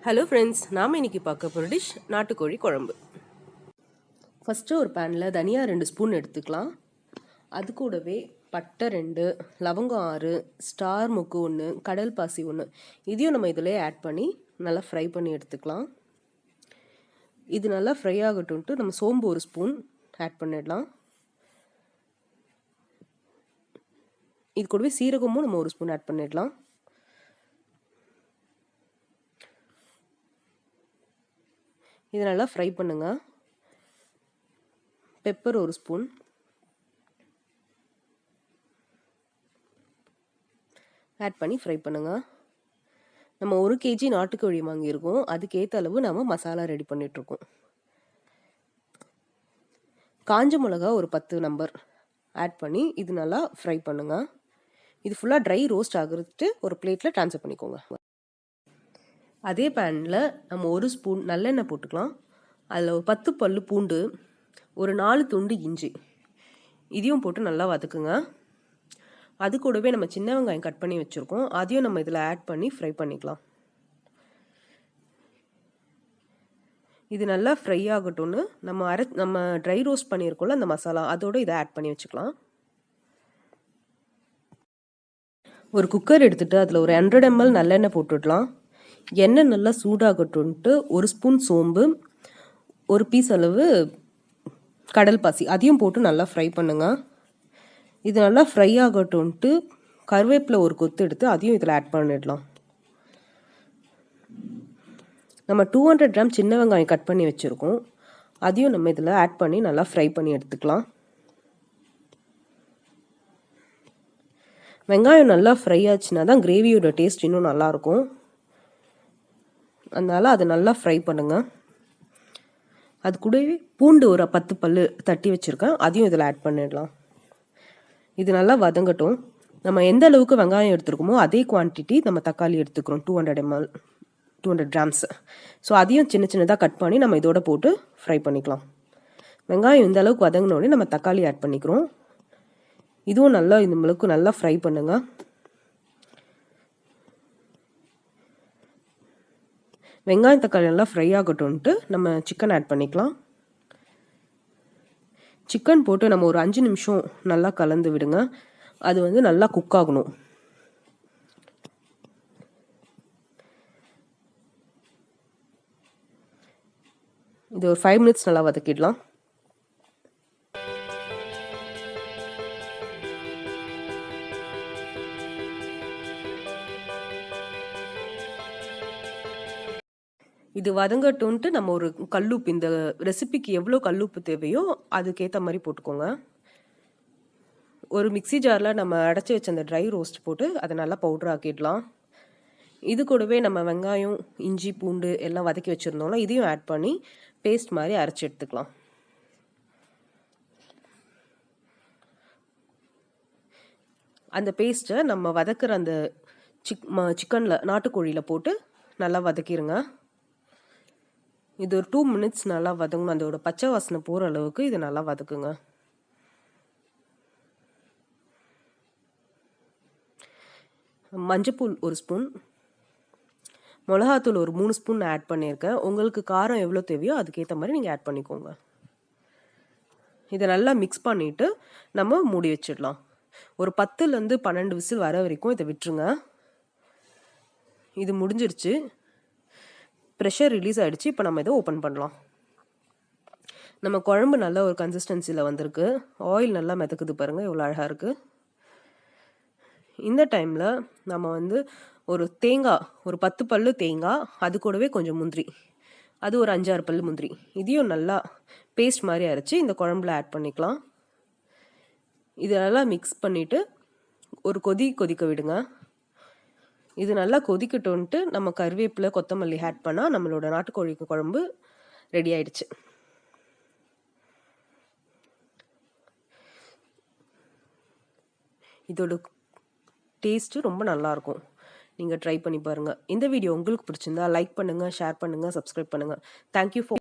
Hello friends, நாம் இன்றைக்கி பார்க்க போகிற டிஷ் நாட்டுக்கோழி குழம்பு. ஃபஸ்ட்டு ஒரு பேனில் தனியா 2 ஸ்பூன் எடுத்துக்கலாம். அது கூடவே பட்டை 2, லவங்கம் 6, ஸ்டார் முக்கு 1, கடல் பாசி 1 இதையும் நம்ம இதில் ஆட் பண்ணி நல்லா ஃப்ரை பண்ணி எடுத்துக்கலாம். இது நல்லா ஃப்ரை ஆகட்டும்ட்டு நம்ம சோம்பு 1 ஸ்பூன் ஆட் பண்ணிடலாம். இது கூடவே சீரகமும் நம்ம 1 ஸ்பூன் ஆட் பண்ணிடலாம். இது நல்லா ஃப்ரை பண்ணுங்க. பெப்பர் 1 ஸ்பூன், ஆட் பண்ணி ஃப்ரை பண்ணுங்க. நம்ம 1 kg நாட்டுக்கோழி வாங்கியிருக்கோம். அதுக்கேற்ற அளவு நம்ம மசாலா ரெடி பண்ணிகிட்ருக்கோம். காஞ்ச மிளகா ஒரு 10 நம்பர் ஆட் பண்ணி இது நல்லா ஃப்ரை பண்ணுங்க. இது ஃபுல்லாக ட்ரை ரோஸ்ட் ஆகுறதுக்கு ஒரு பிளேட்டில் ட்ரான்ஸ்ஃபர் பண்ணிக்கோங்க. அதே பேனில் நம்ம 1 ஸ்பூன் நல்லெண்ணெய் போட்டுக்கலாம். அதில் ஒரு 10 பல்லு பூண்டு, ஒரு 4 துண்டு இஞ்சி இதையும் போட்டு நல்லா வதக்குங்க. அது கூடவே நம்ம சின்ன வெங்காயம் கட் பண்ணி வச்சுருக்கோம். அதையும் நம்ம இதில் ஆட் பண்ணி ஃப்ரை பண்ணிக்கலாம். இது நல்லா ஃப்ரை ஆகட்டும்னு நம்ம ட்ரை ரோஸ்ட் பண்ணியிருக்கோம்ல அந்த மசாலா, அதோடு இதை ஆட் பண்ணி வச்சுக்கலாம். ஒரு குக்கர் எடுத்துகிட்டு அதில் ஒரு 100 ml நல்லெண்ணெய் போட்டுடலாம். எண்ணெய் நல்லா சூடாகட்டும்ட்டு 1 ஸ்பூன் சோம்பு, 1 பீஸ் அளவு கடல் பாசி அதையும் போட்டு நல்லா ஃப்ரை பண்ணுங்க. இது நல்லா ஃப்ரை ஆகட்டும்ட்டு கருவேப்பிலை ஒரு கொத்து எடுத்து அதையும் இதில் ஆட் பண்ணிடலாம். நம்ம 200 கிராம் சின்ன வெங்காயம் கட் பண்ணி வச்சுருக்கோம். அதையும் நம்ம இதில் ஆட் பண்ணி நல்லா ஃப்ரை பண்ணி எடுத்துக்கலாம். வெங்காயம் நல்லா ஃப்ரை ஆச்சுன்னா தான் கிரேவியோட டேஸ்ட் இன்னும் நல்லாயிருக்கும். அதனால் அதை நல்லா ஃப்ரை பண்ணுங்கள். அது கூடவே பூண்டு ஒரு 10 பல்லு தட்டி வச்சுருக்கேன். அதையும் இதில் ஆட் பண்ணிடலாம். இது நல்லா வதங்கட்டும். நம்ம எந்த அளவுக்கு வெங்காயம் எடுத்துருக்கோமோ அதே குவான்டிட்டி நம்ம தக்காளி எடுத்துக்கிறோம். 200 கிராம்ஸ். ஸோ அதையும் சின்ன சின்னதாக கட் பண்ணி நம்ம இதோட போட்டு ஃப்ரை பண்ணிக்கலாம். வெங்காயம் இந்த அளவுக்கு வதங்கினோடனே நம்ம தக்காளி ஆட் பண்ணிக்கிறோம். இதுவும் நல்லா இந்த அளவுக்கு நல்லா ஃப்ரை பண்ணுங்கள். வெங்காயம் தக்காளி நல்லா ஃப்ரை ஆகட்டும்ட்டு நம்ம சிக்கன் ஆட் பண்ணிக்கலாம். சிக்கன் போட்டு நம்ம ஒரு 5 நிமிஷம் நல்லா கலந்து விடுங்க. அது நல்லா குக் ஆகணும். இது ஒரு 5 மினிட்ஸ் நல்லா வதக்கிடலாம். இது வதங்கட்டும்ட்டு நம்ம ஒரு கல்லுப்பு, இந்த ரெசிபிக்கு எவ்வளோ கல்லுப்பு தேவையோ அதுக்கேற்ற மாதிரி போட்டுக்கோங்க. ஒரு மிக்சி ஜாரில் நம்ம அடைச்சி வச்ச அந்த ட்ரை ரோஸ்ட் போட்டு அதை நல்லா பவுடர் ஆக்கிடலாம். இது கூடவே நம்ம வெங்காயம், இஞ்சி, பூண்டு எல்லாம் வதக்கி வச்சுருந்தோம்ல, இதையும் ஆட் பண்ணி பேஸ்ட் மாதிரி அரைச்சி எடுத்துக்கலாம். அந்த பேஸ்ட்டை நம்ம வதக்குற அந்த சிக்கனில் நாட்டுக்கோழியில் போட்டு நல்லா வதக்கிடுங்க. இது ஒரு 2 மினிட்ஸ் நல்லா வதங்கணும். அதோட பச்சை வாசனை போகிற அளவுக்கு இது நல்லா வதக்குங்க. மஞ்சள் 1 ஸ்பூன், மிளகாத்தூள் ஒரு 3 ஸ்பூன் ஆட் பண்ணியிருக்கேன். உங்களுக்கு காரம் எவ்வளோ தேவையோ அதுக்கேற்ற மாதிரி நீங்கள் ஆட் பண்ணிக்கோங்க. இதை நல்லா மிக்ஸ் பண்ணிவிட்டு நம்ம மூடி வச்சிடலாம். ஒரு 10லேருந்து 12 விசில் வர வரைக்கும் இதை விட்டுருங்க. இது முடிஞ்சிருச்சு. ப்ரெஷர் ரிலீஸ் ஆகிடுச்சு. இப்போ நம்ம இதை ஓப்பன் பண்ணலாம். நம்ம குழம்பு நல்ல ஒரு கன்சிஸ்டன்சியில் வந்திருக்கு. ஆயில் நல்லா மிதக்குது பாருங்கள், எவ்வளோ அழகாக இருக்குது. இந்த டைமில் நம்ம ஒரு தேங்காய், ஒரு 10 பல்லு தேங்காய், அது கூடவே கொஞ்சம் முந்திரி, அது ஒரு 5-6 பல்லு முந்திரி, இதையும் நல்லா பேஸ்ட் மாதிரி அரைச்சி இந்த குழம்புல ஆட் பண்ணிக்கலாம். இது நல்லா மிக்ஸ் பண்ணிவிட்டு ஒரு கொதிக்க விடுங்க. இது நல்லா கொதிக்கட்டும்ட்டு நம்ம கருவேப்பிலை, கொத்தமல்லி ஆட் பண்ணால் நம்மளோட நாட்டுக்கோழி குழம்பு ரெடி ஆயிடுச்சு. இதோட டேஸ்ட்டு ரொம்ப நல்லாயிருக்கும். நீங்கள் ட்ரை பண்ணி பாருங்கள். இந்த வீடியோ உங்களுக்கு பிடிச்சிருந்தா லைக் பண்ணுங்கள், ஷேர் பண்ணுங்கள், சப்ஸ்கிரைப் பண்ணுங்கள். Thank you for